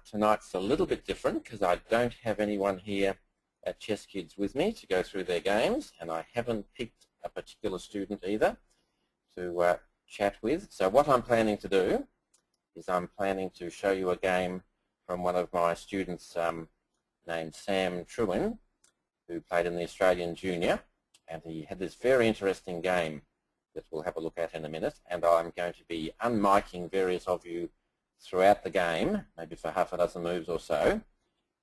Tonight's a little bit different because I don't have anyone here at Chess Kids with me to go through their games, and I haven't picked a particular student either to chat with. So what I'm planning to do is I'm planning to show you a game from one of my students named Sam Truin, who played in the Australian Junior, and he had this very interesting game that we'll have a look at in a minute, and I'm going to be unmiking various of you throughout the game, maybe for half a dozen moves or so,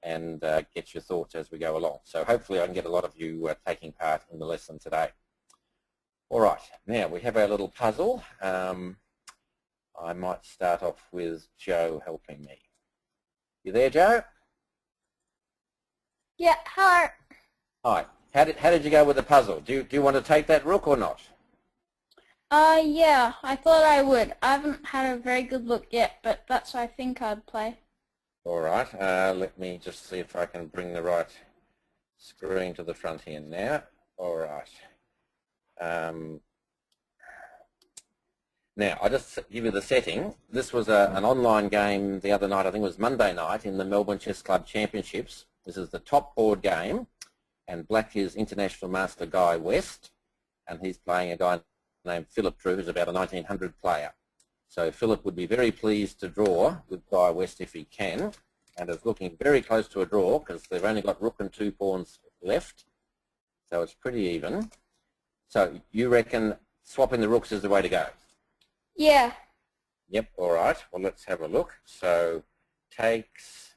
and get your thoughts as we go along. So hopefully I can get a lot of you taking part in the lesson today. All right, now we have our little puzzle. I might start off with Joe helping me. You there, Joe? Yeah, hello. Hi. How did you go with the puzzle? Do you want to take that rook or not? Yeah, I thought I would. I haven't had a very good look yet, but that's what I think I'd play. All right, let me just see if I can bring the right screen to the front here now. All right. Now, I'll just give you the setting. This was an online game the other night, I think it was Monday night, in the Melbourne Chess Club Championships. This is the top board game, and black is International Master Guy West, and he's playing a guy named Philip Drew, who's about a 1900 player. So Philip would be very pleased to draw with Guy West if he can, and is looking very close to a draw because they've only got rook and 2 pawns left, so it's pretty even. So you reckon swapping the rooks is the way to go? Yeah. Yep, all right. Well, let's have a look. So takes.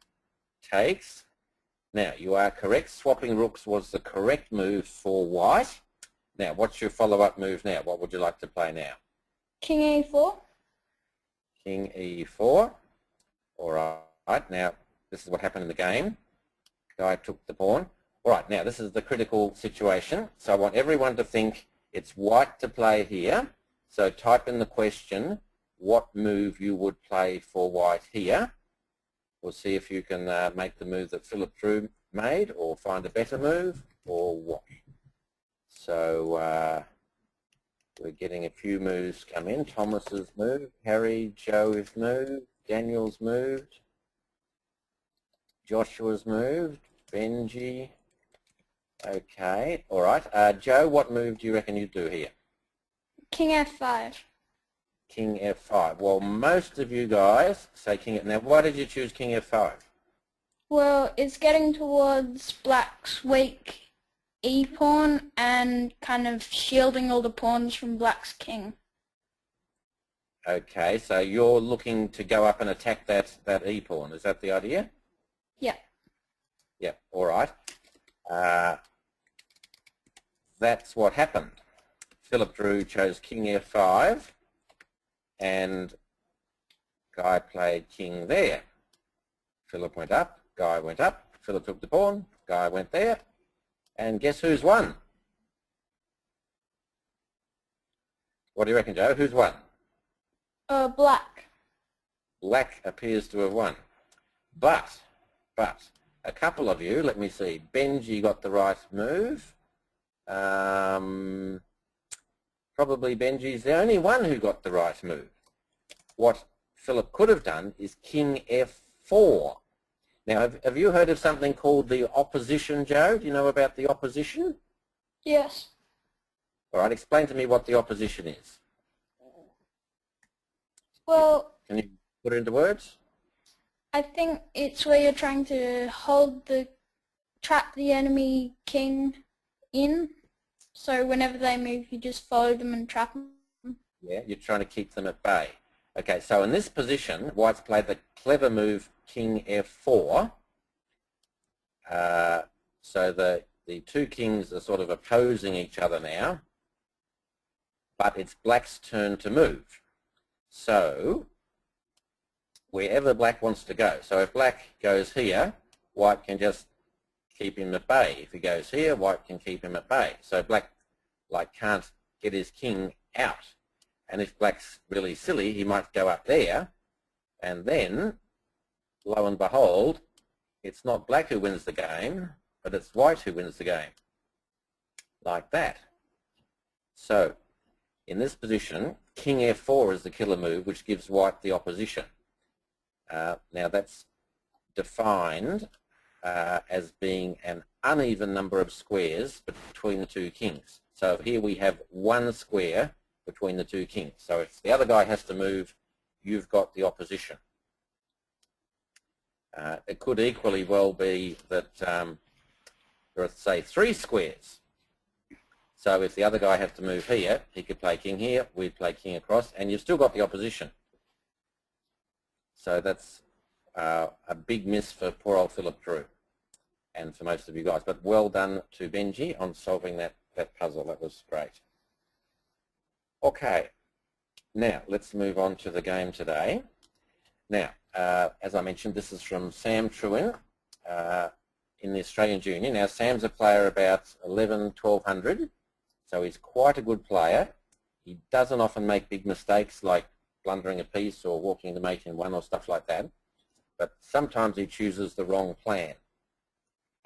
Now, you are correct. Swapping rooks was the correct move for white. Now, what's your follow-up move now? What would you like to play now? King E4. King E4. All right. Now, this is what happened in the game. Guy took the pawn. All right. Now, this is the critical situation. So I want everyone to think it's white to play here. So type in the question what move you would play for white here. We'll see if you can make the move that Philip Drew made, or find a better move, or what. So we're getting a few moves come in. Thomas's moved, Harry, Joe's moved, Daniel's moved, Joshua's moved, Benji. Okay, all right. Joe, what move do you reckon you'd do here? King F5. King F5. Well, most of you guys say King F5. Now, why did you choose King F5? Well, it's getting towards black's weak E-pawn and kind of shielding all the pawns from black's king. Okay, so you're looking to go up and attack that E-pawn. Is that the idea? Yeah. Yeah, all right. That's what happened. Philip Drew chose King F5, and Guy played King there. Philip went up, Guy went up, Philip took the pawn, Guy went there, and guess who's won? What do you reckon, Joe? Who's won? Black. Black appears to have won. But, a couple of you, let me see, Benji got the right move. Probably Benji's the only one who got the right move. What Philip could have done is King F4. Now, have you heard of something called the opposition, Joe? Do you know about the opposition? Yes. All right, explain to me what the opposition is. Well, can you put it into words? I think it's where you're trying to trap the enemy king in. So whenever they move, you just follow them and trap them. Yeah, you're trying to keep them at bay. Okay, so in this position, white's played the clever move King F4. So the two kings are sort of opposing each other now, but it's black's turn to move. So wherever black wants to go. So if black goes here, white can just keep him at bay. If he goes here, white can keep him at bay. So black can't get his king out. And if black's really silly, he might go up there, and then, lo and behold, it's not black who wins the game, but it's white who wins the game. Like that. So in this position, King F4 is the killer move, which gives white the opposition. Now that's defined as being an uneven number of squares between the two kings. So here we have one square between the two kings. So if the other guy has to move, you've got the opposition. It could equally well be that there are, say, 3 squares. So if the other guy has to move here, he could play king here, we'd play king across, and you've still got the opposition. So that's a big miss for poor old Philip Drew and for most of you guys. But well done to Benji on solving that puzzle. That was great. Okay, now let's move on to the game today. Now, as I mentioned, this is from Sam Truin in the Australian Junior. Now, Sam's a player about 1200, so he's quite a good player. He doesn't often make big mistakes like blundering a piece or walking the mate in one or stuff like that, but sometimes he chooses the wrong plan.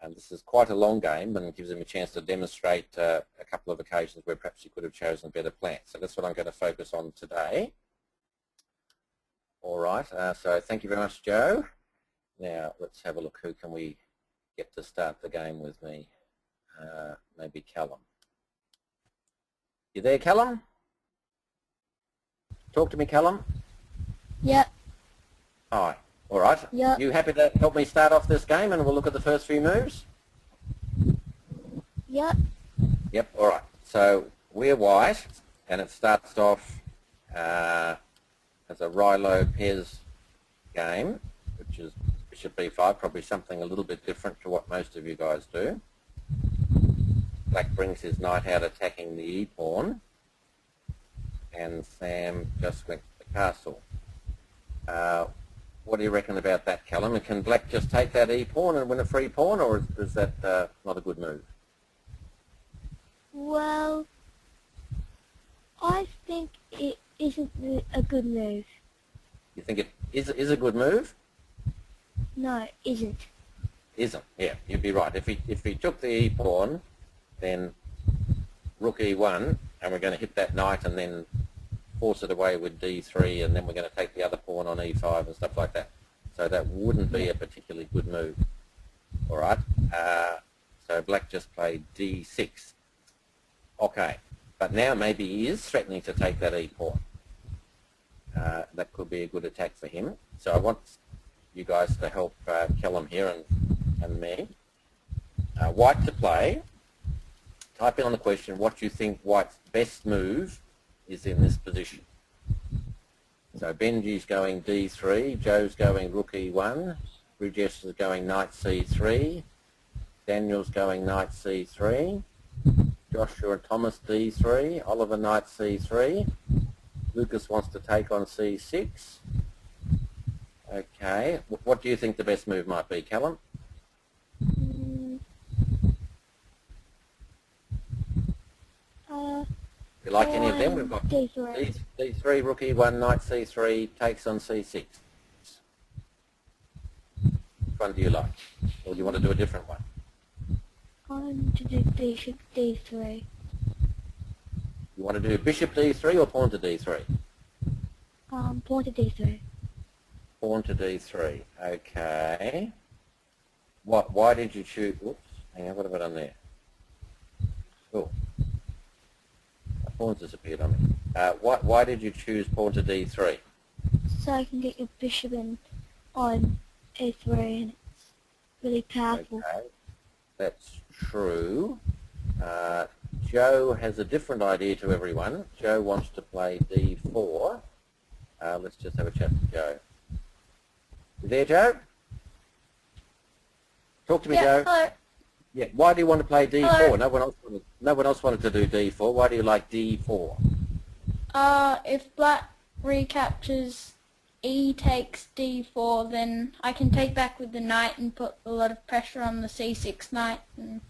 And this is quite a long game and gives him a chance to demonstrate a couple of occasions where perhaps he could have chosen a better plan. So that's what I'm going to focus on today. All right, so thank you very much, Joe. Now let's have a look. Who can we get to start the game with me? Maybe Callum. You there, Callum? Talk to me, Callum. Yep. Hi. All right. Yep. You happy to help me start off this game and we'll look at the first few moves? Yep. Yep. All right. So we're white and it starts off as a Rye-Lopez game, which is bishop b5, probably something a little bit different to what most of you guys do. Black brings his knight out attacking the e-pawn, and Sam just went to the castle. What do you reckon about that, Callum? And can Black just take that e-pawn and win a free pawn, or is that not a good move? Well, I think it isn't a good move. You think it is a good move? No, it isn't. Isn't? Yeah, you'd be right. If he took the e-pawn, then rook e1, and we're going to hit that knight and then force it away with d3, and then we're going to take the other pawn on e5 and stuff like that. So that wouldn't be a particularly good move. All right. So Black just played d6. Okay. But now maybe he is threatening to take that e-pawn. That could be a good attack for him. So I want you guys to help Callum here and me. White to play. Type in on the question what you think White's best move is in this position. So Benji's going d3, Joe's going rook e1, Bridges is going knight c3, Daniel's going knight c3, Joshua and Thomas d3, Oliver knight c3, Lucas wants to take on c6. Okay, what do you think the best move might be, Callum? If you like any of them, we've got d3. d3, rook e1, knight c3, takes on c6. Which one do you like? Or do you want to do a different one? I'm to do bishop d3. You want to do bishop d3 or pawn to d3? Pawn to d3. Pawn to d3. Okay. Why did you choose... Whoops. Hang on, what have I done there? Oh. Pawn's disappeared on me. Why did you choose pawn to d3? So I can get your bishop in on a3, and it's really powerful. Okay. That's true. Joe has a different idea to everyone. Joe wants to play d4. Let's just have a chat with Joe. You there, Joe? Talk to me, Joe. Hello. Yeah. Why do you want to play d4? Hello. No one else wanted to do d4. Why do you like d4? If Black recaptures E takes d4, then I can take back with the knight and put a lot of pressure on the c6 knight and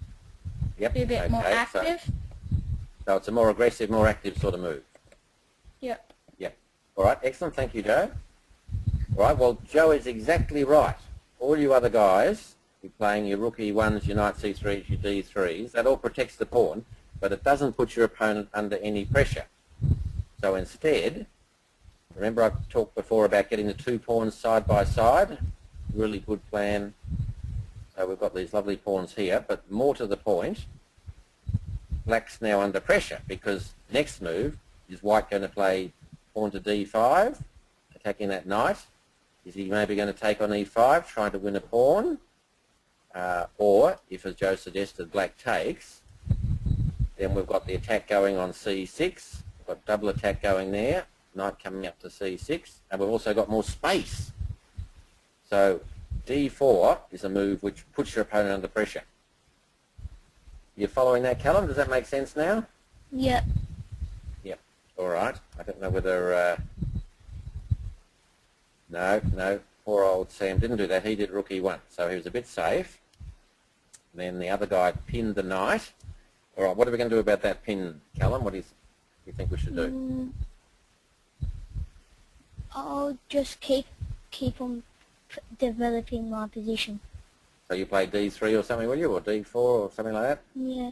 Yep. be a bit more Okay, active. So it's a more aggressive, more active sort of move. Yep. Yep. All right. Excellent. Thank you, Joe. All right. Well, Joe is exactly right. All you other guys, you're playing your rook e1s, your knight c3s, your d3s. That all protects the pawn, but it doesn't put your opponent under any pressure. So instead, remember I talked before about getting the two pawns side by side? really good plan. So we've got these lovely pawns here, but more to the point, black's now under pressure because next move is white going to play pawn to d5, attacking that knight. Is he maybe going to take on e5, trying to win a pawn? Or, if as Joe suggested, black takes, then we've got the attack going on c6. We've got double attack going there, knight coming up to c6, and we've also got more space. So d4 is a move which puts your opponent under pressure. You following that, Callum? Does that make sense now? Yep. Yep. All right. I don't know whether... No. Poor old Sam didn't do that. He did rook e1, so he was a bit safe. Then the other guy pinned the knight. All right, what are we going to do about that pin, Callum? What do you think we should do? I'll just keep on developing my position. So you play d3 or something, will you? Or d4 or something like that? Yeah.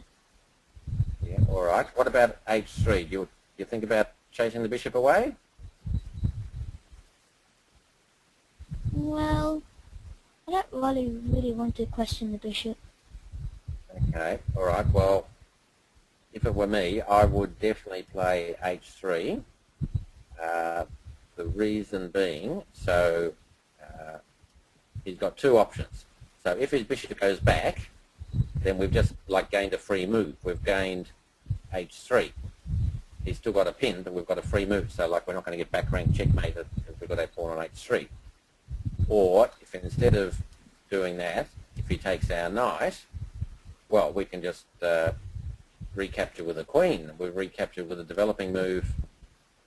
Yeah, all right. What about h3? Do you think about chasing the bishop away? Well, I don't really want to question the bishop. Okay, all right. Well, if it were me, I would definitely play h3. The reason being, so he's got two options. So if his bishop goes back, then we've just gained a free move. We've gained h3. He's still got a pin, but we've got a free move. So we're not going to get back rank checkmated if we've got that pawn on h3. Or if instead of doing that, if he takes our knight, well, we can just recapture with a queen. We'll recapture with a developing move.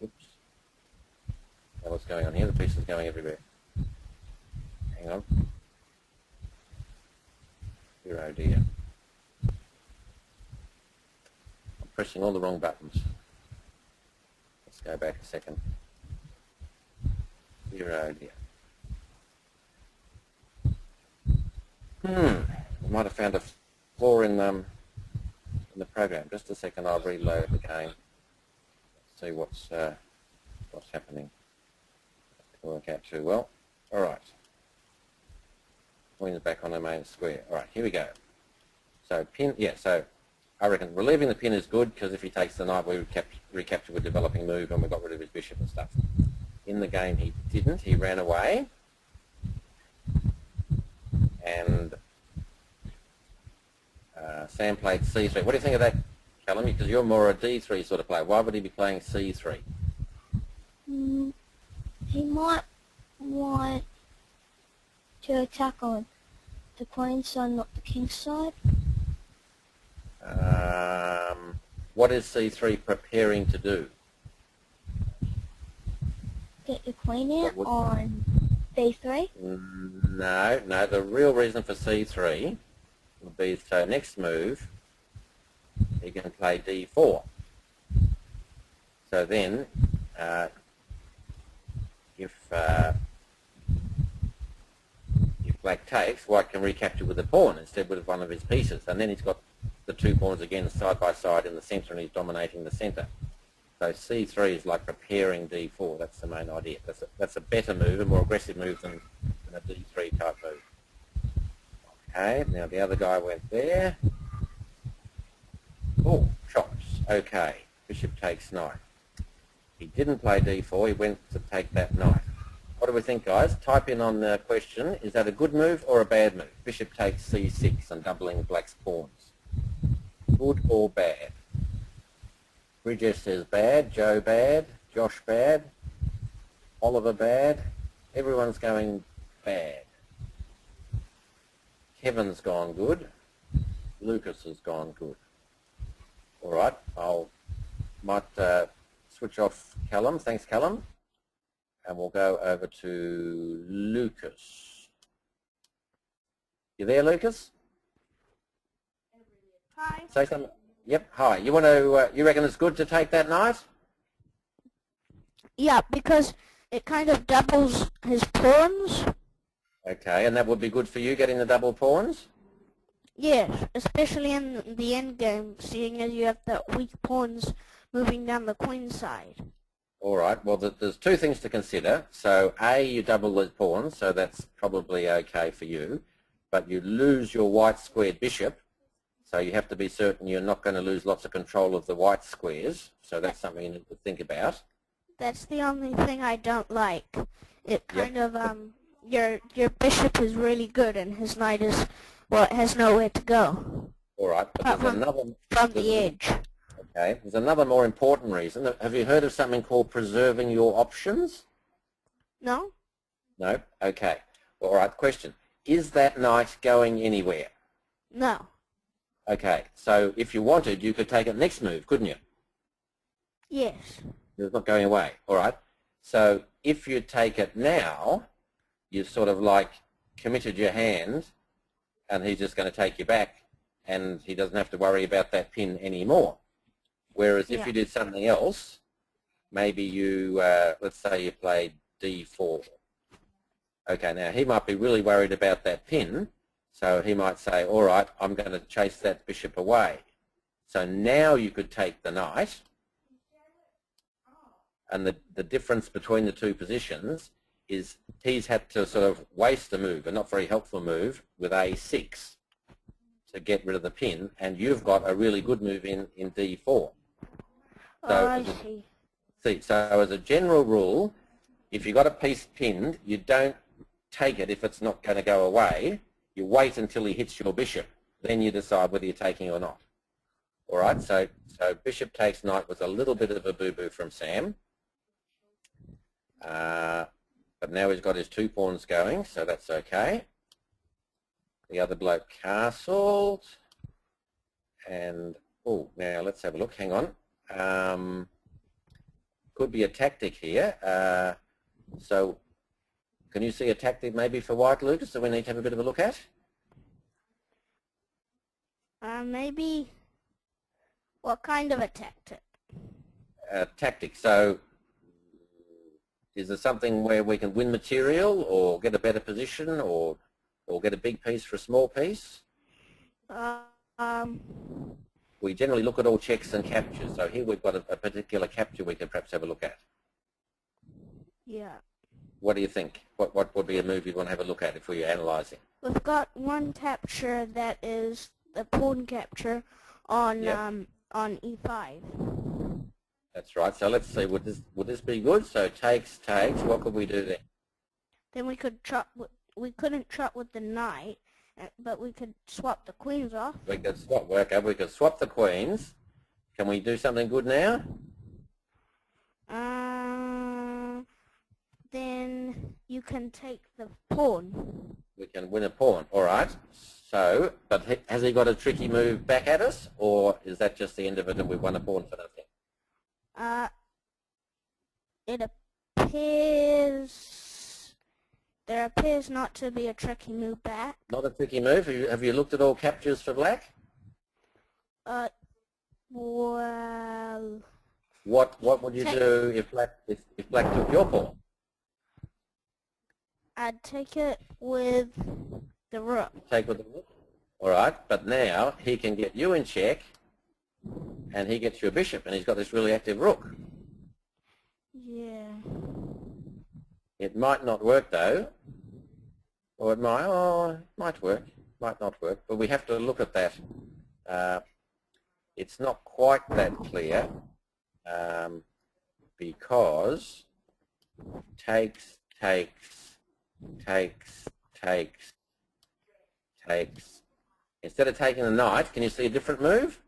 Oops. What's going on here? The piece is going everywhere. Hang on. Oh dear. I'm pressing all the wrong buttons. Let's go back a second. Oh dear. We might have found a flaw in the program. Just a second, I'll reload the game. See what's happening. Doesn't work out too well. All right. Queen's back on the main square. All right, here we go. So pin, yeah. So I reckon relieving the pin is good because if he takes the knight, we recapture with developing move, and we got rid of his bishop and stuff. In the game, he didn't. He ran away. And Sam played c3. What do you think of that, Callum? Because you're more a d3 sort of player. Why would he be playing c3? He might want to attack on the queen's side, not the king's side. What is c3 preparing to do? Get the queen out on d3? No. The real reason for c3 would be, so next move, he can play d4. So then, if black takes, white can recapture with a pawn instead with one of his pieces, and then he's got the two pawns again side by side in the centre, and he's dominating the centre. So c3 is like preparing d4. That's the main idea. That's a better move, a more aggressive move than a d3 type move. Okay, now the other guy went there. Oh, chops. Okay, bishop takes knight. He didn't play d4. He went to take that knight. What do we think, guys? Type in on the question, is that a good move or a bad move? Bishop takes c6 and doubling black's pawns. Good or bad? Bridges says bad, Joe bad, Josh bad, Oliver bad. Everyone's going bad. Kevin's gone good. Lucas has gone good. All right, might switch off Callum. Thanks, Callum. And we'll go over to Lucas. You there, Lucas? Hi. Say something. Yep. Hi. You want to? You reckon it's good to take that knight? Yeah, because it kind of doubles his pawns. Okay, and that would be good for you getting the double pawns? Yes, especially in the endgame, seeing as you have the weak pawns moving down the queen side. All right, well, there's two things to consider. So, A, you double the pawn, so that's probably okay for you, but you lose your white squared bishop, so you have to be certain you're not going to lose lots of control of the white squares, so that's something you need to think about. That's the only thing I don't like. It kind Yep. of, your bishop is really good and his knight is, well, it has nowhere to go. All right, but Apart there's another... from the edge. Okay, there's another more important reason. Have you heard of something called preserving your options? No? No? Okay. All right, question. Is that knight going anywhere? No. Okay, so if you wanted, you could take it next move, couldn't you? Yes. It's not going away. All right. So if you take it now, you've sort of like committed your hand, and he's just going to take you back, and he doesn't have to worry about that pin anymore. Whereas if you did something else, maybe you, let's say you played d4. Okay, now he might be really worried about that pin, so he might say, all right, I'm going to chase that bishop away. So now you could take the knight, and the difference between the two positions is he's had to sort of waste a move, a not very helpful move, with a6 to get rid of the pin, and you've got a really good move in d4. So I see. So as a general rule, if you've got a piece pinned, you don't take it if it's not going to go away. You wait until he hits your bishop. Then you decide whether you're taking or not. All right, so bishop takes knight was a little bit of a boo-boo from Sam. But now he's got his 2 pawns going, so that's okay. The other bloke castled. And, oh, now let's have a look. Hang on. Could be a tactic here. So can you see a tactic maybe for white, Lucas, that we need to have a bit of a look at? Maybe. What kind of a tactic? Tactic. So is there something where we can win material or get a better position or get a big piece for a small piece? We generally look at all checks and captures. So here we've got a particular capture we can perhaps have a look at. Yeah. What do you think? What would be a move you'd want to have a look at if we were analysing? We've got one capture that is the pawn capture on on e5. That's right. So let's see. Would this be good? So takes. What could we do there? Then we could trot. We couldn't trot with the knight, but we could swap the queens off. We could swap worker. We could swap the queens. Can we do something good now? Then you can take the pawn. We can win a pawn. All right. So, but has he got a tricky move back at us, or is that just the end of it and we've won a pawn for nothing? It appears there appears not to be a tricky move back. Not a tricky move. Have you looked at all captures for black? Well. What would you do if black took your pawn? I'd take it with the rook. Take with the rook. All right, but now he can get you in check, and he gets your bishop, and he's got this really active rook. Yeah. It might not work though, or it might. Oh, it might work. Might not work. But we have to look at that. It's not quite that clear because takes. Instead of taking the knight, can you see a different move?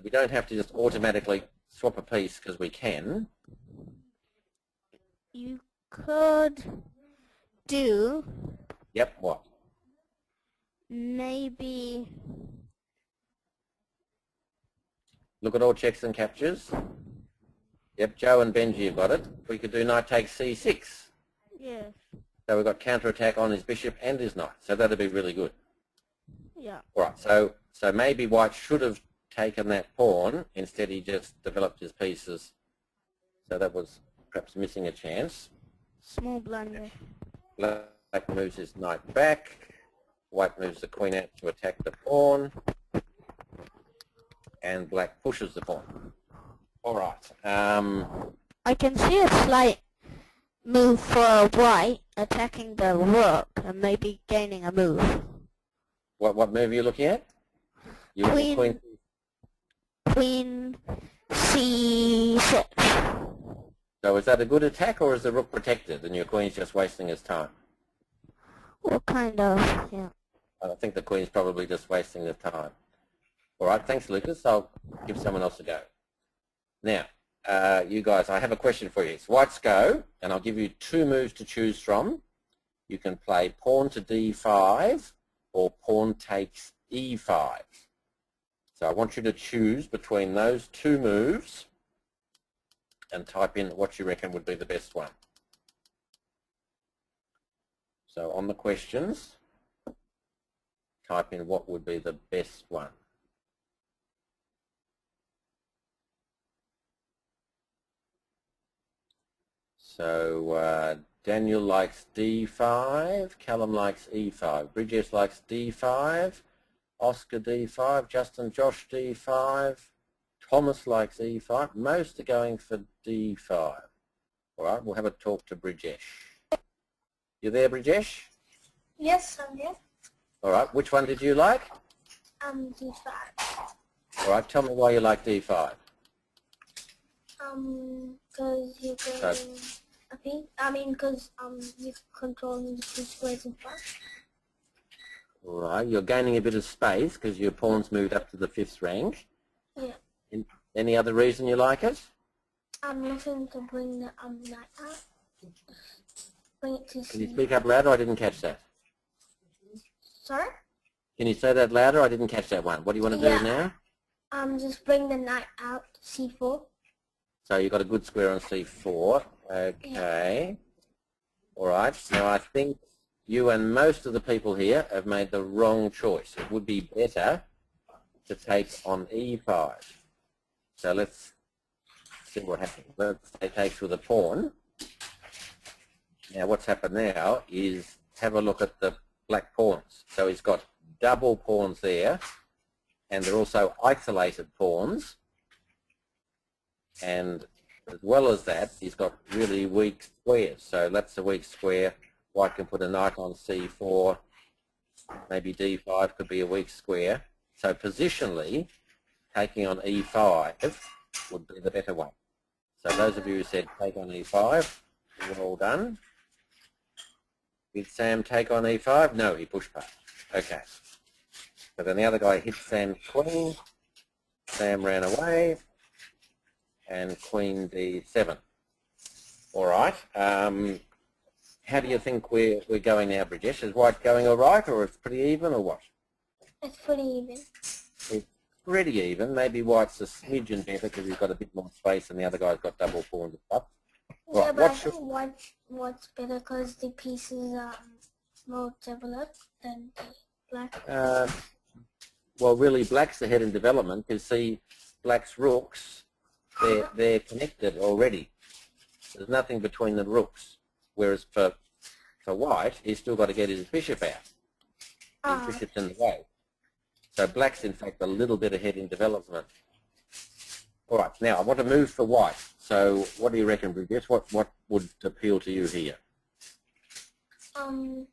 We don't have to just automatically swap a piece because we can. You could do... Yep, what? Maybe... Look at all checks and captures. Yep, Joe and Benji have got it. We could do knight takes c6. Yes. So we've got counterattack on his bishop and his knight. So that'd be really good. Yeah. All right, so maybe white should have taken that pawn. Instead he just developed his pieces. So that was perhaps missing a chance. Small blunder. Black moves his knight back. White moves the queen out to attack the pawn. And black pushes the pawn. All right. I can see a slight move for white, attacking the rook and maybe gaining a move. What move are you looking at? Queen C6. So is that a good attack, or is the rook protected and your queen's just wasting its time? Well, kind of, yeah. I think the queen's probably just wasting the time. All right, thanks, Lucas. I'll give someone else a go. Now, you guys, I have a question for you. It's white's go, and I'll give you 2 moves to choose from. You can play pawn to d5 or pawn takes e5. So I want you to choose between those 2 moves and type in what you reckon would be the best one. So on the questions, type in what would be the best one. So Daniel likes d5, Callum likes e5, Bridges likes d5, Oscar d5, Justin, Josh d5, Thomas likes e5. Most are going for d5. All right, we'll have a talk to Bridgesh. You there, Bridgesh? Yes, I'm here. All right, which one did you like? D5. All right, tell me why you like d5. Because you can, because you control the 2 squares in front. All right, you're gaining a bit of space because your pawn's moved up to the 5th rank. Yeah. Any other reason you like it? I'm looking to bring the knight out. Bring it to Can you speak up louder? I didn't catch that. Sorry? Can you say that louder? I didn't catch that one. What do you want to do now? Just bring the knight out, c4. So you've got a good square on c4. Okay. Yeah. All right. Now I think you and most of the people here have made the wrong choice. It would be better to take on e5. So let's see what happens. Let's say takes with a pawn. Now what's happened now is have a look at the black pawns. So he's got double pawns there, and they're also isolated pawns. And as well as that, he's got really weak squares. So that's a weak square. White can put a knight on c4. Maybe d5 could be a weak square. So positionally, taking on e5 would be the better one. So those of you who said take on e5, you're all done. Did Sam take on e5? No, he pushed past. Okay. So then the other guy hit Sam's queen. Sam ran away. And queen d7. All right. How do you think we're going now, Bridges? Is white going all right, or it's pretty even, or what? It's pretty even. It's pretty even. Maybe white's a smidgen better because he's got a bit more space and the other guy's got double pawns and stuff. Yeah, Right, but I think white's better because the pieces are more developed than the black. Well, really, black's ahead in development because, see, black's rooks, they're connected already. There's nothing between the rooks. Whereas for white, he's still got to get his bishop out. His bishop's in the way. So black's, in fact, a little bit ahead in development. All right, now I want to move for white. So what do you reckon, Bridget? What would appeal to you here? I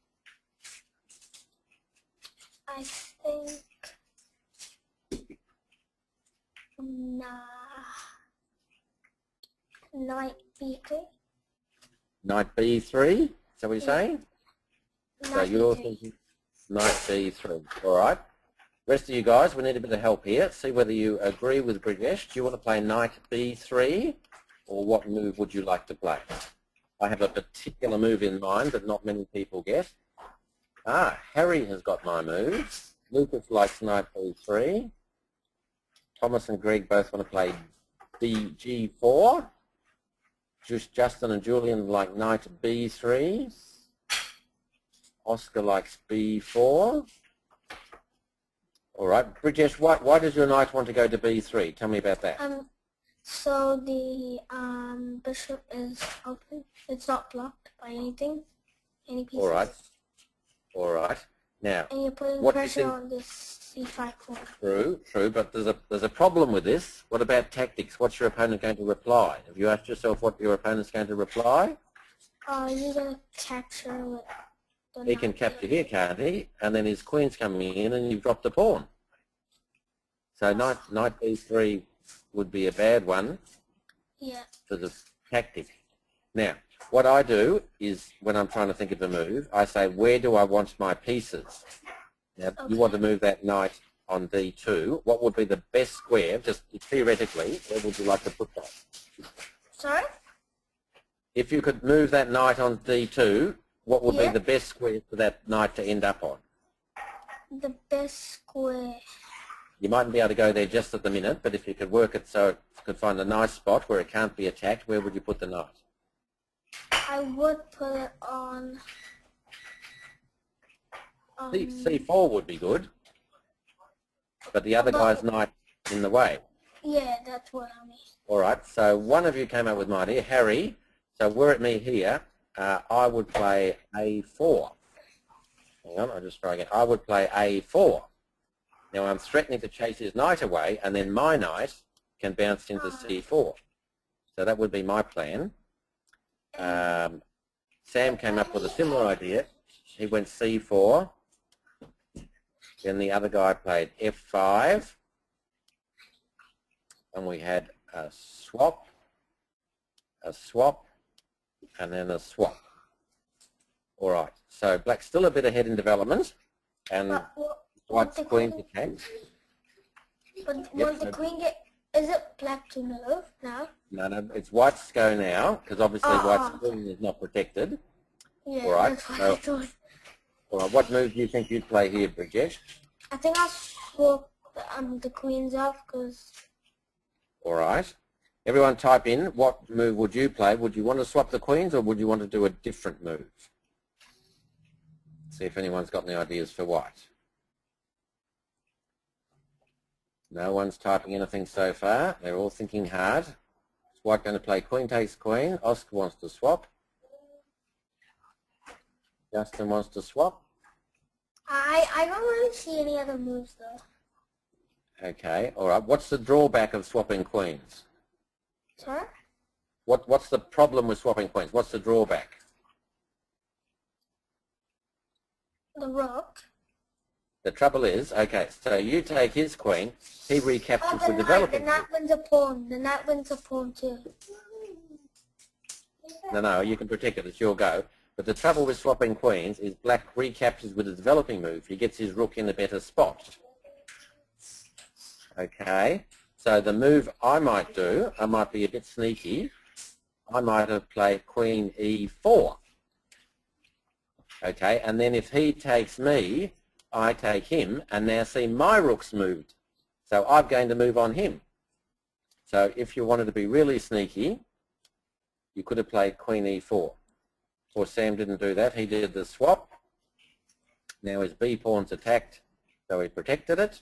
think knight b3. Knight b3? Is that what you're saying? So you're thinking knight b3. All right. Rest of you guys, we need a bit of help here. See whether you agree with Bridgesh. Do you want to play knight b3, or what move would you like to play? I have a particular move in mind that not many people get. Harry has got my move. Lucas likes knight b3. Thomas and Greg both want to play g4. Justin and Julian like knight b3. Oscar likes b4. All right, Bridges, why does your knight want to go to b3? Tell me about that. So the bishop is open. It's not blocked by anything, any pieces. All right. Now, and you're putting what pressure on this C5 pawn. True, but there's a problem with this. What about tactics? What's your opponent going to reply? Have you asked yourself what your opponent's going to reply? You're going to capture with the He can knight. capture here, can't he? And then his queen's coming in and you've dropped a pawn. So knight b3 would be a bad one for the tactic. Now, what I do is when I'm trying to think of a move, I say, where do I want my pieces? Now, you want to move that knight on d2. What would be the best square, just theoretically, where would you like to put that? Sorry? If you could move that knight on d2, what would be the best square for that knight to end up on? The best square. You mightn't be able to go there just at the minute, but if you could work it so it could find a nice spot where it can't be attacked, where would you put the knight? I would put it on... C4 would be good, but the other guy's knight in the way. Yeah, that's what I mean. All right, so one of you came up with my idea, Harry. So were it me here, I would play A4. Hang on, I'll just try again. I would play A4. Now I'm threatening to chase his knight away, and then my knight can bounce into C4. So that would be my plan. Sam came up with a similar idea. He went C4. Then the other guy played F5. And we had a swap, and then a swap. All right, so black's still a bit ahead in development, and white's queen to take. But will the queen get... Is it black to move now? No, it's white's go now, because obviously white's queen is not protected. Yeah, all right, that's what I thought. All right, what move do you think you'd play here, Bridget? I think I'll swap the queens off, because... All right. Everyone type in, what move would you play? Would you want to swap the queens or would you want to do a different move? See if anyone's got any ideas for white. No one's typing anything so far. They're all thinking hard. Is white going to play queen takes queen? Oscar wants to swap. Justin wants to swap. I don't really see any other moves, though. Okay, all right. What's the drawback of swapping queens? Sorry? What's the problem with swapping queens? What's the drawback? The rook. The trouble is, okay, so you take his queen, he recaptures the developing. The knight wins a pawn. The knight wins a pawn too. No, you can protect it. It's your go. But the trouble with swapping queens is black recaptures with a developing move. He gets his rook in a better spot. Okay, so the move I might do, I might be a bit sneaky. I might have played queen e4. Okay, and then if he takes me, I take him, and now see my rook's moved. So I'm going to move on him. So if you wanted to be really sneaky, you could have played queen e4. Of course, Sam didn't do that. He did the swap. Now his b pawn's attacked, so he protected it.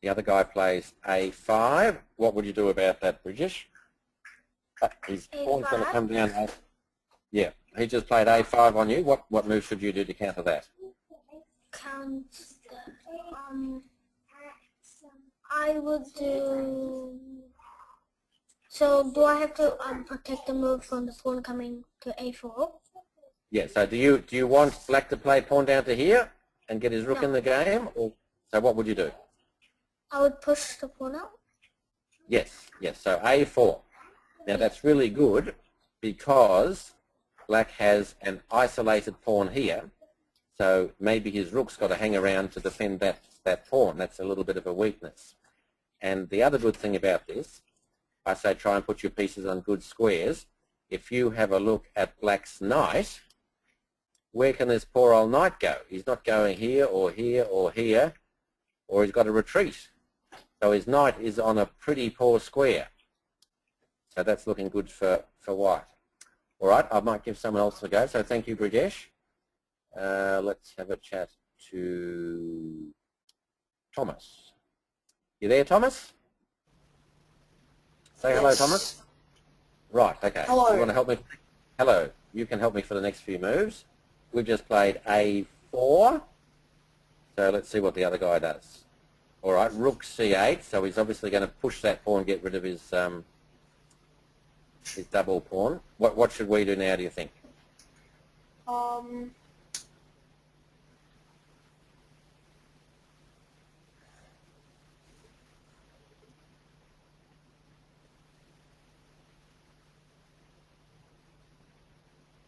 The other guy plays a5. What would you do about that, British? His pawn's going to come down. Yeah, he just played a5 on you. What move should you do to counter that? I would do... So do I have to protect the move from the pawn coming to a4? Yeah, so do you want black to play pawn down to here and get his rook in the game? Or so what would you do? I would push the pawn out. Yes, so a4. Now that's really good because black has an isolated pawn here, so maybe his rook's got to hang around to defend that pawn. That's a little bit of a weakness. And the other good thing about this, I say try and put your pieces on good squares. If you have a look at black's knight, where can this poor old knight go? He's not going here or here or here, or he's got to retreat. So his knight is on a pretty poor square. So that's looking good for white. All right, I might give someone else a go. So thank you, Brijesh. Let's have a chat to Thomas. You there, Thomas? Say hello, Thomas. Right, okay. Hello. You want to help me? Hello. You can help me for the next few moves. We've just played A4. So let's see what the other guy does. All right, rook c8. So he's obviously going to push that pawn, get rid of his double pawn. What should we do now, do you think?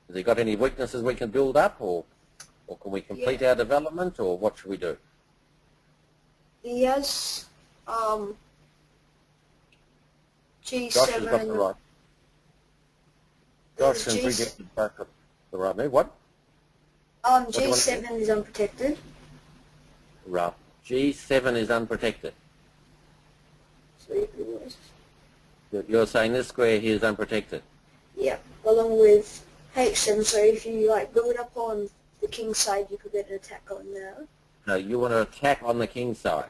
Has he got any weaknesses we can build up, or can we complete our development, or what should we do? He has Josh has got the G7. right. Josh and Bridget have both got the right move. What? G7 is unprotected. Right. G7 is unprotected. So you can always, You're saying this square here is unprotected? yeah, along with H7. So if you like build up on the king side, you could get an attack on there. No, you want to attack on the king side.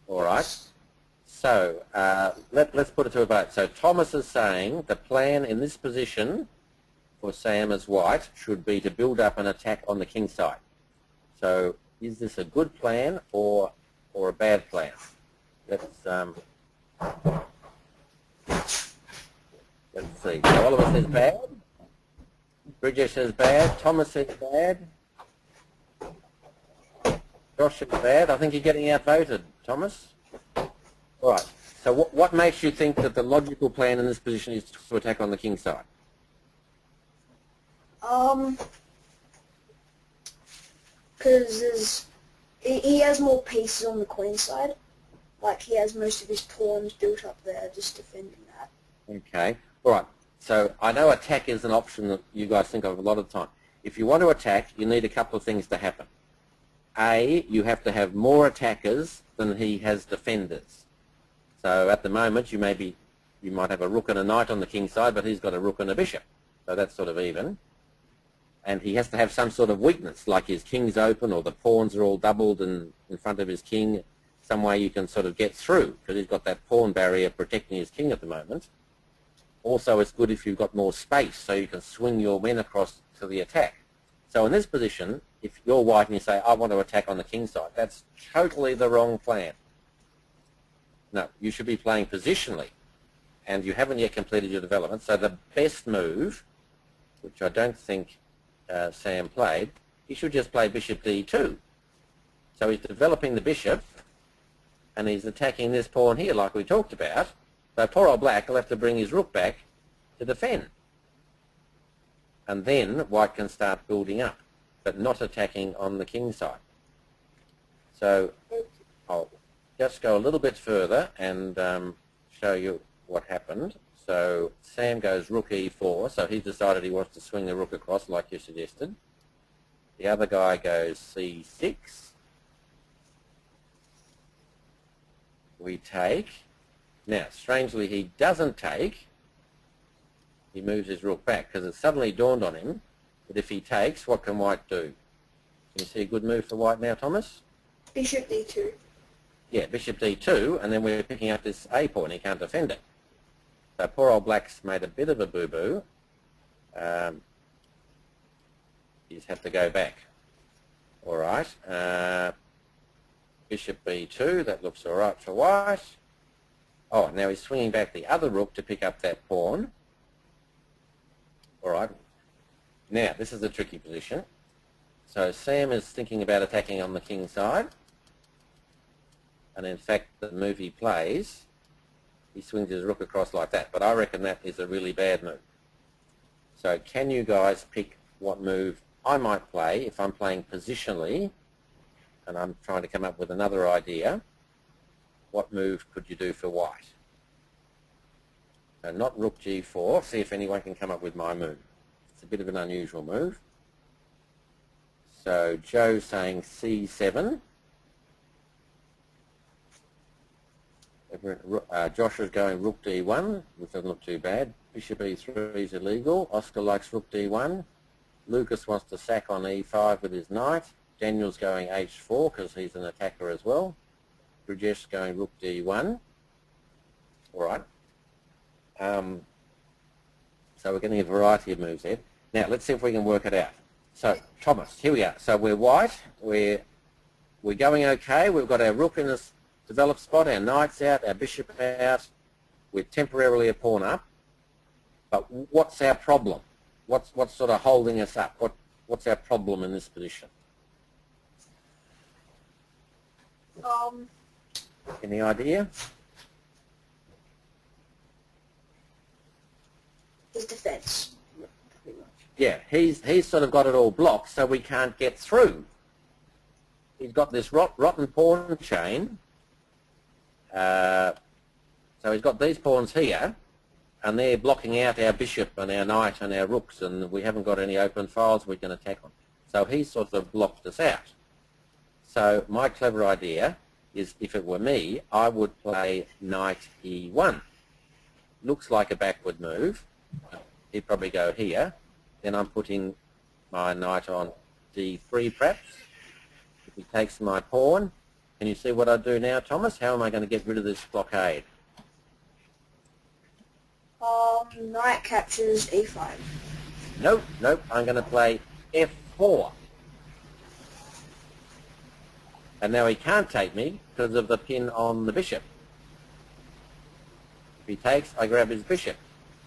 All right. So let's put it to a vote. So Thomas is saying the plan in this position for Sam as white should be to build up an attack on the king side. So is this a good plan or a bad plan? Let's see. So Oliver says bad. Bridget says bad. Thomas says bad. Josh says bad. I think you're getting outvoted, Thomas. All right. So what makes you think that the logical plan in this position is to attack on the king side? Because he has more pieces on the queen side. Like he has most of his pawns built up there, just defending that. Okay. All right. So I know attack is an option that you guys think of a lot of the time. If you want to attack, you need a couple of things to happen. A, you have to have more attackers than he has defenders. So at the moment, you might have a rook and a knight on the king side, but he's got a rook and a bishop. So that's sort of even. And he has to have some sort of weakness, like his king's open or the pawns are all doubled in front of his king. Some way you can sort of get through, because he's got that pawn barrier protecting his king at the moment. Also, it's good if you've got more space, so you can swing your men across to the attack. So in this position, if you're white and you say, I want to attack on the king side, that's totally the wrong plan. No, you should be playing positionally, and you haven't yet completed your development. So the best move, which I don't think Sam played, he should just play bishop d2. So he's developing the bishop, and he's attacking this pawn here like we talked about. So poor old black will have to bring his rook back to defend. And then white can start building up, but not attacking on the king side. So I'll just go a little bit further and show you what happened. So Sam goes rook e4, so he's decided he wants to swing the rook across like you suggested. The other guy goes c6. We take. Now, strangely, he doesn't take. He moves his rook back because it suddenly dawned on him that if he takes, what can white do? Can you see a good move for white now, Thomas? Bishop d2. Yeah, bishop d2, and then we're picking up this a pawn. He can't defend it. So poor old black's made a bit of a boo-boo. He's had to go back. All right. Bishop b2, that looks all right for white. Oh, now he's swinging back the other rook to pick up that pawn. All right. Now, this is a tricky position. So Sam is thinking about attacking on the king side. And in fact, the move he plays, he swings his rook across like that. But I reckon that is a really bad move. So can you guys pick what move I might play if I'm playing positionally and I'm trying to come up with another idea? What move could you do for white? So not rook g4. See if anyone can come up with my move. It's a bit of an unusual move. So Joe's saying c7. Josh is going rook d1, which doesn't look too bad. Bishop e3 is illegal. Oscar likes rook d1. Lucas wants to sack on e5 with his knight. Daniel's going h4 because he's an attacker as well. Rajesh going rook d1. All right. So we're getting a variety of moves here. Now let's see if we can work it out. So Thomas, here we are. So we're white. We're we're going okay. We've got our rook in this developed spot, our knight's out, our bishop out. We're temporarily a pawn up. But what's our problem? What's sort of holding us up? What's our problem in this position? Any idea? His defense. Yeah, he's sort of got it all blocked, so we can't get through. He's got this rotten pawn chain. So he's got these pawns here, and they're blocking out our bishop and our knight and our rooks, and we haven't got any open files we can attack on. So he's sort of blocked us out. So my clever idea is, if it were me, I would play knight e1. Looks like a backward move. He'd probably go here. Then I'm putting my knight on d3 perhaps. If he takes my pawn, can you see what I do now, Thomas? How am I going to get rid of this blockade? Knight captures e5. Nope, I'm going to play f4. And now he can't take me because of the pin on the bishop. If he takes, I grab his bishop.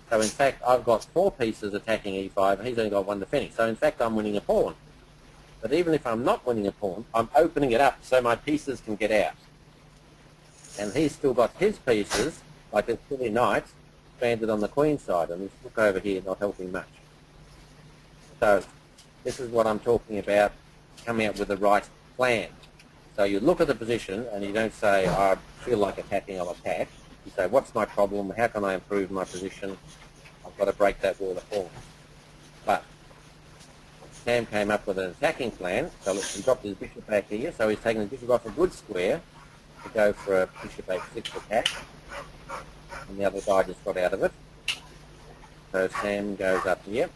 So in fact, I've got 4 pieces attacking e5, and he's only got 1 defending. So in fact, I'm winning a pawn. But even if I'm not winning a pawn, I'm opening it up so my pieces can get out. And he's still got his pieces, like this silly knight, banded on the queen side, and this rook over here not helping much. So this is what I'm talking about, coming up with the right plan. So you look at the position and you don't say, I feel like attacking, I'll attack. You say, what's my problem? How can I improve my position? I've got to break that wall of pawns. But Sam came up with an attacking plan, so he dropped his bishop back here, so he's taking the bishop off a good square to go for a bishop h6 attack. And the other guy just got out of it. So Sam goes up here.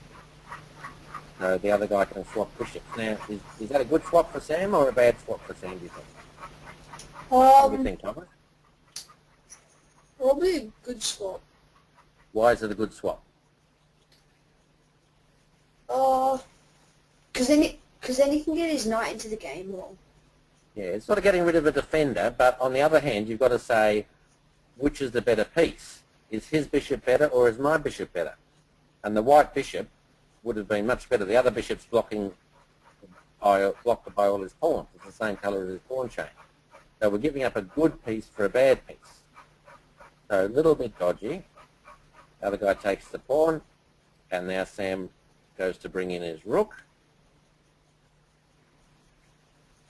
So the other guy can swap bishops. Now, is that a good swap for Sam or a bad swap for Sam, do you think? What do you think, Thomas? Probably a good swap. Why is it a good swap? Because then he can get his knight into the game more. Yeah, it's sort of getting rid of a defender, but on the other hand, you've got to say, which is the better piece? Is his bishop better or is my bishop better? And the white bishop would have been much better. The other bishop's blocked by all his pawns. It's the same colour as his pawn chain. So we're giving up a good piece for a bad piece. So a little bit dodgy. The other guy takes the pawn, and now Sam goes to bring in his rook.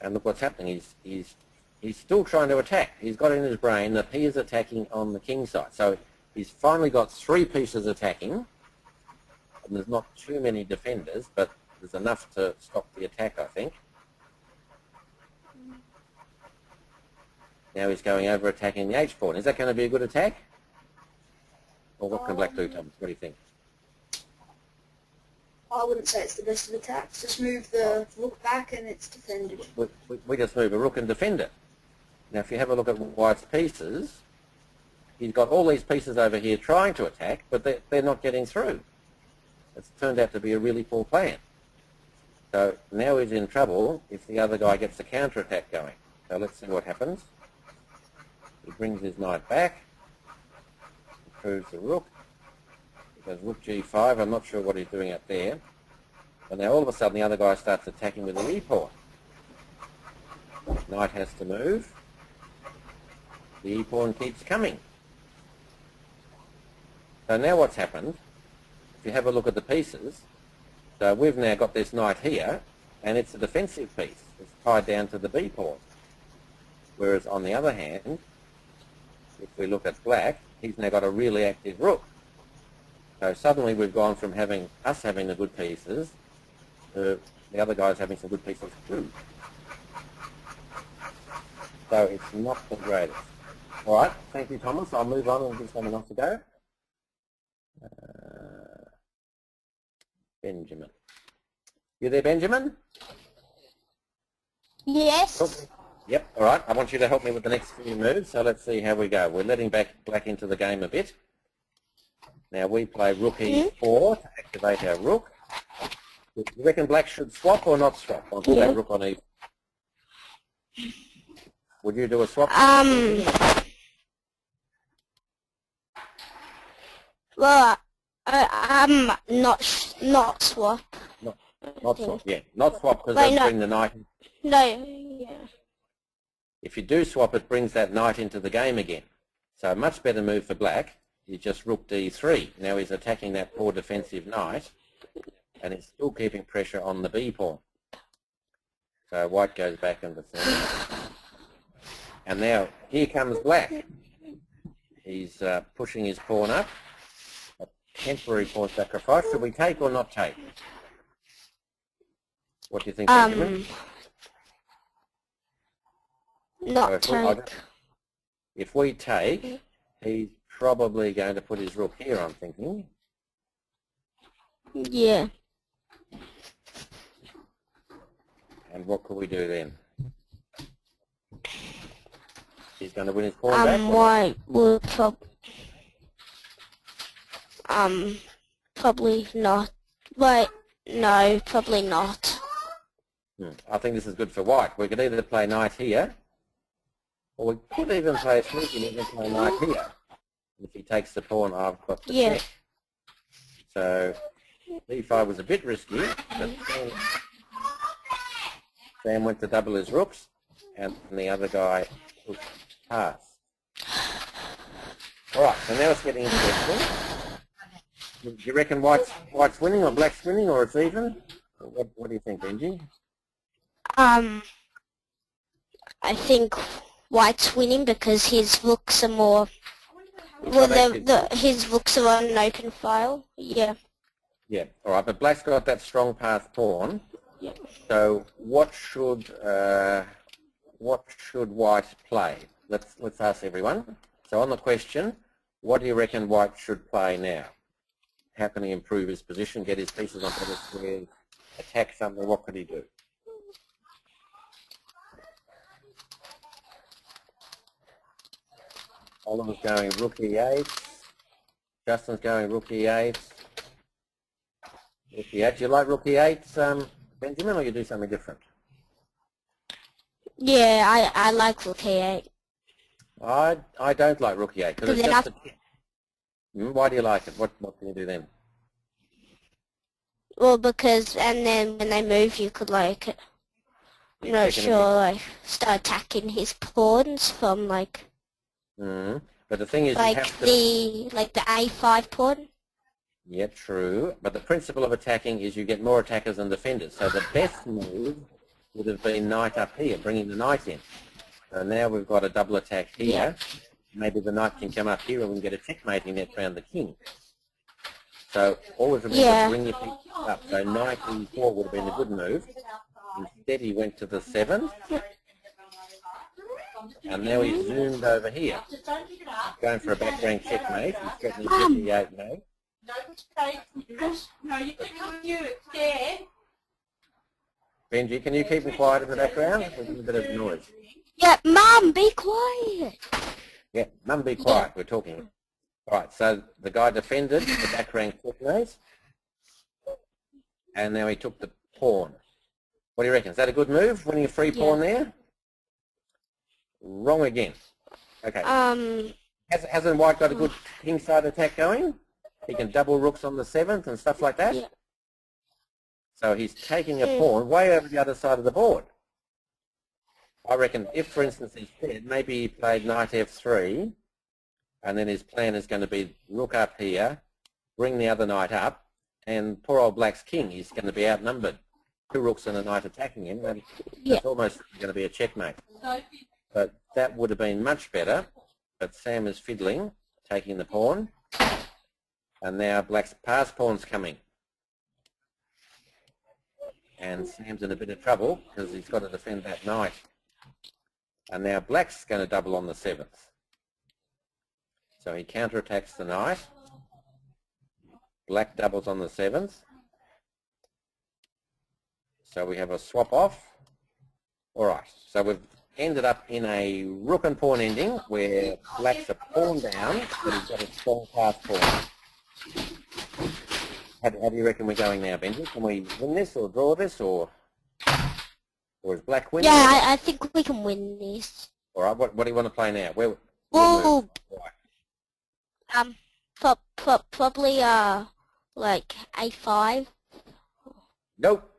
And look what's happening. He's still trying to attack. He's got in his brain that he is attacking on the king side. So he's finally got 3 pieces attacking. And there's not too many defenders, but there's enough to stop the attack, I think. Now he's going over attacking the h-pawn. Is that going to be a good attack? Or what can black do, Thomas? What do you think? I wouldn't say it's the best of attacks. Just move the rook back and it's defended. We just move a rook and defend it. Now if you have a look at White's pieces, he's got all these pieces over here trying to attack, but they're not getting through. It's turned out to be a really poor plan. So now he's in trouble if the other guy gets a counter-attack going. So let's see what happens. He brings his knight back, improves the rook. He goes rook g5. I'm not sure what he's doing up there. And now all of a sudden the other guy starts attacking with the e-pawn. Knight has to move. The e-pawn keeps coming. So now what's happened, if you have a look at the pieces, so we've now got this knight here, and it's a defensive piece. It's tied down to the b-pawn. Whereas on the other hand, if we look at black, he's now got a really active rook. So suddenly we've gone from having the good pieces to the other guys having some good pieces too. So it's not the greatest. All right, thank you, Thomas. I'll move on and give someone else to go. Benjamin. You there, Benjamin? Yes. Cool. Yep, all right. I want you to help me with the next few moves, so let's see how we go. We're letting black into the game a bit. Now we play rook e4 to activate our rook. Do you reckon black should swap or not swap? I'll put that rook on e4. Would you do a swap? Well, not swap. Not swap, yeah. Not swap because Wait, they'll no. bring the knight. No, yeah. If you do swap, it brings that knight into the game again. So a much better move for black is just rook d3. Now he's attacking that poor defensive knight, and he's still keeping pressure on the b pawn. So white goes back and defends. And now here comes black. He's pushing his pawn up. A temporary pawn sacrifice. Should we take or not take? What do you think, Benjamin? Not take. If we take, he's probably going to put his rook here, I'm thinking. Yeah. And what could we do then? He's going to win his pawn back? White will probably not. Wait, no, probably not. I think this is good for white. We could either play knight here, or we could even play a sneaky and even play knight here. If he takes the pawn, I've got the check. So d5 was a bit risky, but Sam went to double his rooks, and the other guy pushed past. All right, so now it's getting interesting. Do you reckon white's winning or black's winning, or it's even? What do you think, Benji? I think white's winning because his rooks are more. Well, his rooks are on an open file. Yeah. Yeah. All right, but black's got that strong path pawn. Yeah. So what should white play? Let's ask everyone. So on the question, what do you reckon white should play now? How can he improve his position, get his pieces on better squares, attack something? What could he do? Oliver's going rook e8. Justin's going rook e8. Rook e8. Do you like rook e8, Benjamin, or you do something different? Yeah, I like rook e8. I don't like rook e8 because it's just a tick. Why do you like it? What can you do then? Well, because and then when they move, you could like, start attacking his pawns from like. But the thing is, like you have to, the A5 pawn. Yeah, true. But the principle of attacking is you get more attackers than defenders. So the best move would have been knight up here, bringing the knight in. So now we've got a double attack here. Yeah. Maybe the knight can come up here and we can get a checkmating net around the king. So always remember to bring your pieces up. So knight e4 would have been a good move. Instead he went to the 7th. And now he's zoomed over here. Going for a background checkmate. He's threatening e8 now. No, you can't do it there. Benji, can you keep him quiet in the background? There's a bit of noise. Yeah, Mum, be quiet. Yeah, Mum, be quiet. We're talking. All right, so the guy defended the back rank checkmate, and now he took the pawn. What do you reckon? Is that a good move, winning a free pawn there? Wrong again. Okay. Hasn't white got a good kingside attack going? He can double rooks on the 7th and stuff like that? Yeah. So he's taking a pawn way over the other side of the board. I reckon if, for instance, instead, maybe he played knight f3, and then his plan is going to be rook up here, bring the other knight up, and poor old black's king is going to be outnumbered. 2 rooks and a knight attacking him, and it's almost going to be a checkmate. But that would have been much better, but Sam is fiddling, taking the pawn, and now black's pass pawn's coming. And Sam's in a bit of trouble because he's got to defend that knight. And now black's going to double on the 7th. So he counterattacks the knight. Black doubles on the 7th. So we have a swap off. All right, so we've ended up in a rook and pawn ending where black's a pawn down, but he's got a strong pass pawn. How do you reckon we're going now, Benji? Can we win this or draw this or? Or is black winning? Yeah, I think we can win this. All right, what do you want to play now? Where Well, right. probably like A5. Nope.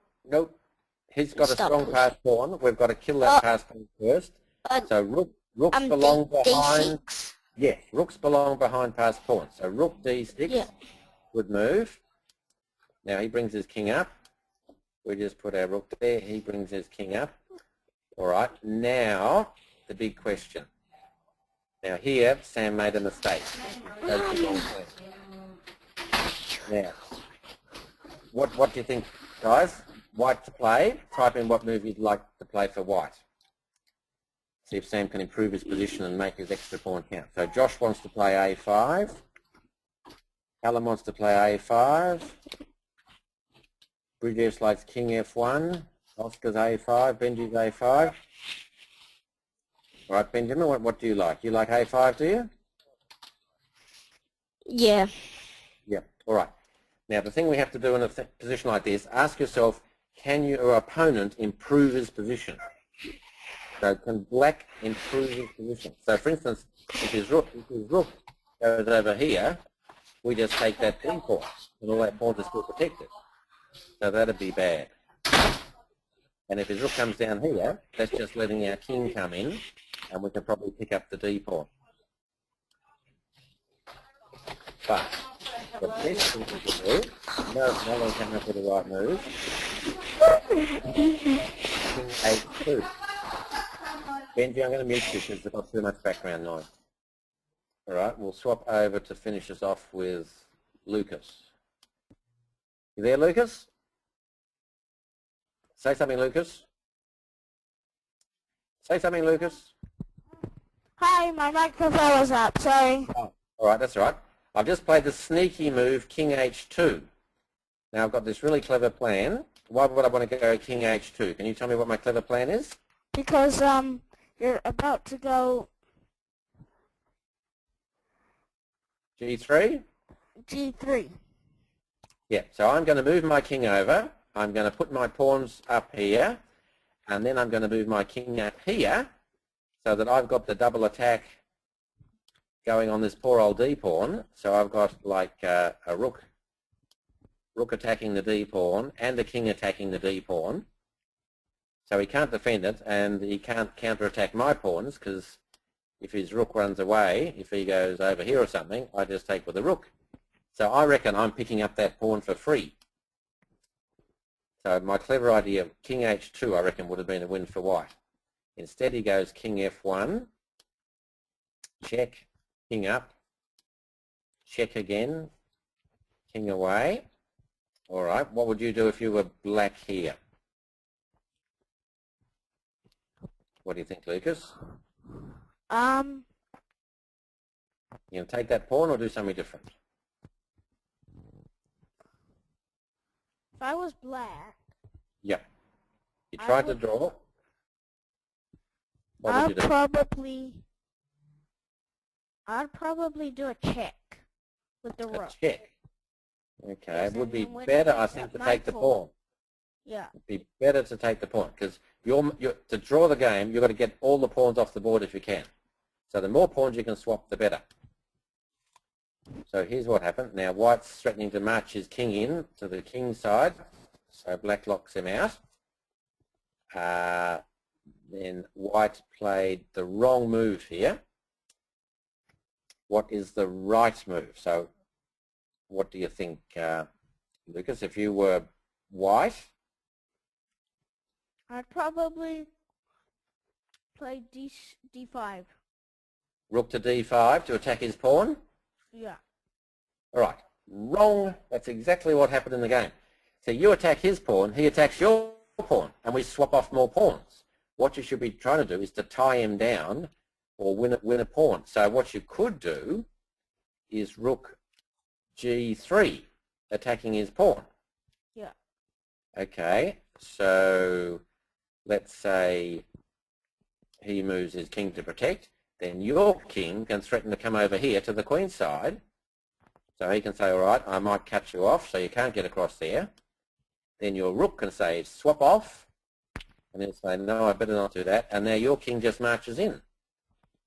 He's got a strong pass pawn. We've got to kill that pass pawn first. So rooks belong behind. D6. Yes, rooks belong behind pass pawn. So rook d6 would move. Now he brings his king up. We just put our rook there. He brings his king up. All right. Now the big question. Now here Sam made a mistake. Now, what do you think, guys? White to play. Type in what move you'd like to play for white. See if Sam can improve his position and make his extra pawn count. So Josh wants to play A5. Alan wants to play A5. Bridges likes King F1. Oscar's A5. Benji's A5. All right, Benjamin, what do you like? You like A5, do you? Yeah. Yeah, all right. Now, the thing we have to do in a position like this, ask yourself, can your opponent improve his position? So can black improve his position? So, for instance, if his rook goes over here, we just take that d pawn, and all that pawns are still protected. So that'd be bad. And if his rook comes down here, that's just letting our king come in, and we can probably pick up the d pawn. But the best thing to do, no one came up with the right move, King H2. Benji, I'm going to mute you because there's not too much background noise. All right, we'll swap over to finish us off with Lucas. You there, Lucas? Say something, Lucas. Say something, Lucas. Hi, my microphone was up, sorry. Oh, all right, that's all right. I've just played the sneaky move, King H2. Now I've got this really clever plan. Why would I want to go King H2? Can you tell me what my clever plan is? Because you're about to go G3? G3. Yeah, so I'm going to move my king over. I'm going to put my pawns up here, and then I'm going to move my king up here so that I've got the double attack going on this poor old d pawn. So I've got like a rook attacking the d pawn and a king attacking the d pawn. So he can't defend it, and he can't counterattack my pawns because if his rook runs away, if he goes over here or something, I just take with the rook. So I reckon I'm picking up that pawn for free. So my clever idea of King H2, I reckon, would have been a win for white. Instead he goes King F1, check, king up, check again, king away. All right, what would you do if you were black here? What do you think, Lucas? You going to take that pawn or do something different? If I was black, Yeah. You tried to draw. What would you do? I'd probably do a check with the rook. A check. Okay, it would be when better, he I picks think, up to my take the pawn. pawn. Yeah. It'd be better to take the pawn because to draw the game, you've got to get all the pawns off the board if you can. So the more pawns you can swap, the better. So here's what happened. Now white's threatening to march his king in to the king side, so black locks him out. Then white played the wrong move here. What is the right move? So what do you think, Lucas, if you were white? I'd probably play D5. Rook to D5 to attack his pawn? Yeah. All right. Wrong. That's exactly what happened in the game. So you attack his pawn, he attacks your pawn, and we swap off more pawns. What you should be trying to do is to tie him down or win a pawn. So what you could do is rook G3, attacking his pawn. Yeah. Okay, so let's say he moves his king to protect. Then your king can threaten to come over here to the queen side. So he can say, all right, I might cut you off so you can't get across there. Then your rook can say, swap off, And he'll say, no, I better not do that. And now your king just marches in.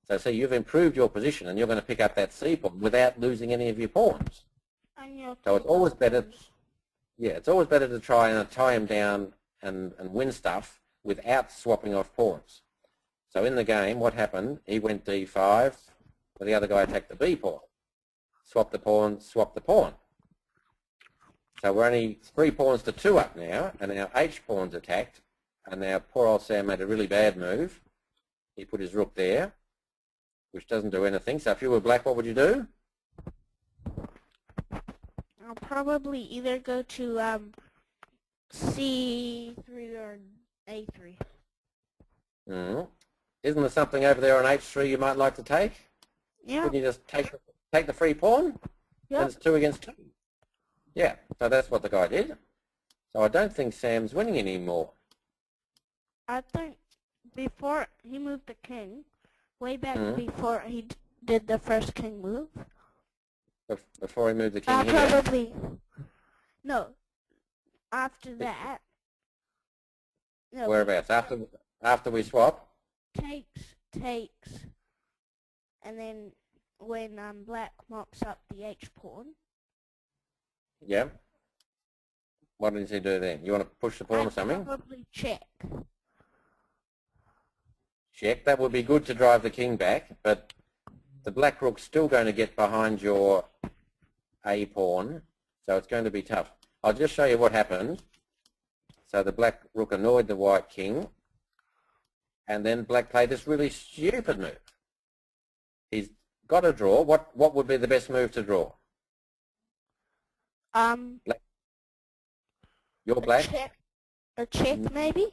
So see, you've improved your position and you're going to pick up that C pawn without losing any of your pawns. So it's always better, yeah, it's always better to try and tie him down and win stuff without swapping off pawns. So in the game, what happened? He went D5, well, the other guy attacked the B pawn. Swap the pawn, swap the pawn. So we're only 3 pawns to 2 up now, and our H pawn's attacked, and now poor old Sam made a really bad move. He put his rook there, which doesn't do anything. So if you were black, what would you do? I'll probably either go to C3 or A3. Isn't there something over there on H3 you might like to take? Yeah. Couldn't you just take the free pawn? Yeah. And it's 2 against 2. Yeah, so that's what the guy did. So I don't think Sam's winning anymore. I think before he moved the king, way back before he did the first king move. Before he moved the king here? Probably. No. After that. No, Whereabouts? After we swap? Takes. And then when black mops up the H pawn. Yeah. What does he do then? You want to push the pawn or something? Probably check. Check. That would be good to drive the king back, but the black rook's still going to get behind your A pawn, so it's going to be tough. I'll just show you what happened. So the black rook annoyed the white king, and then black played this really stupid move. He's got to draw. What would be the best move to draw? Black. You're black? A check maybe?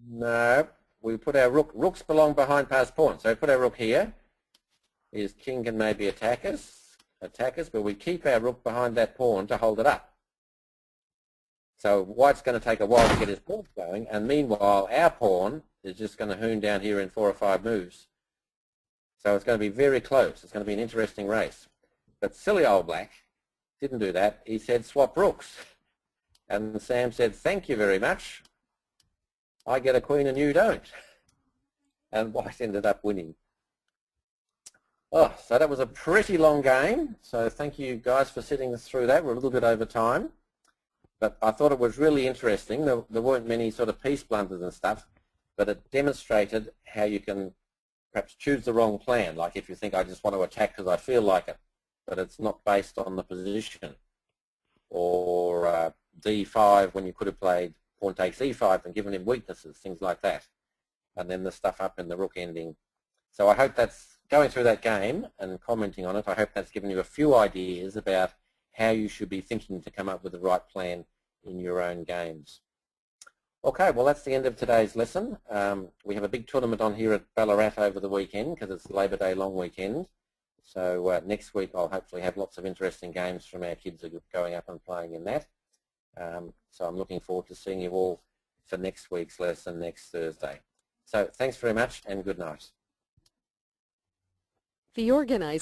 No. We put our rook. Rooks belong behind past pawns. So we put our rook here. His king can maybe attack us, but we keep our rook behind that pawn to hold it up. So white's going to take a while to get his pawn going, and meanwhile our pawn is just going to hoon down here in 4 or 5 moves. So it's going to be very close. It's going to be an interesting race. But silly old black didn't do that. He said swap rooks. And Sam said, thank you very much. I get a queen and you don't. And white ended up winning. Oh, so that was a pretty long game. So thank you guys for sitting us through that. We're a little bit over time. But I thought it was really interesting. There weren't many sort of piece blunders and stuff, but it demonstrated how you can perhaps choose the wrong plan. Like if you think, I just want to attack because I feel like it, but it's not based on the position. Or D5 when you could have played pawn takes E5 and given him weaknesses, things like that. And then the stuff up in the rook ending. So I hope that's, going through that game and commenting on it, I hope that's given you a few ideas about how you should be thinking to come up with the right plan in your own games. Okay, well that's the end of today's lesson. We have a big tournament on here at Ballarat over the weekend because it's Labor Day long weekend. So next week I'll hopefully have lots of interesting games from our kids who are going up and playing in that. So I'm looking forward to seeing you all for next week's lesson next Thursday. So thanks very much and good night. The organizer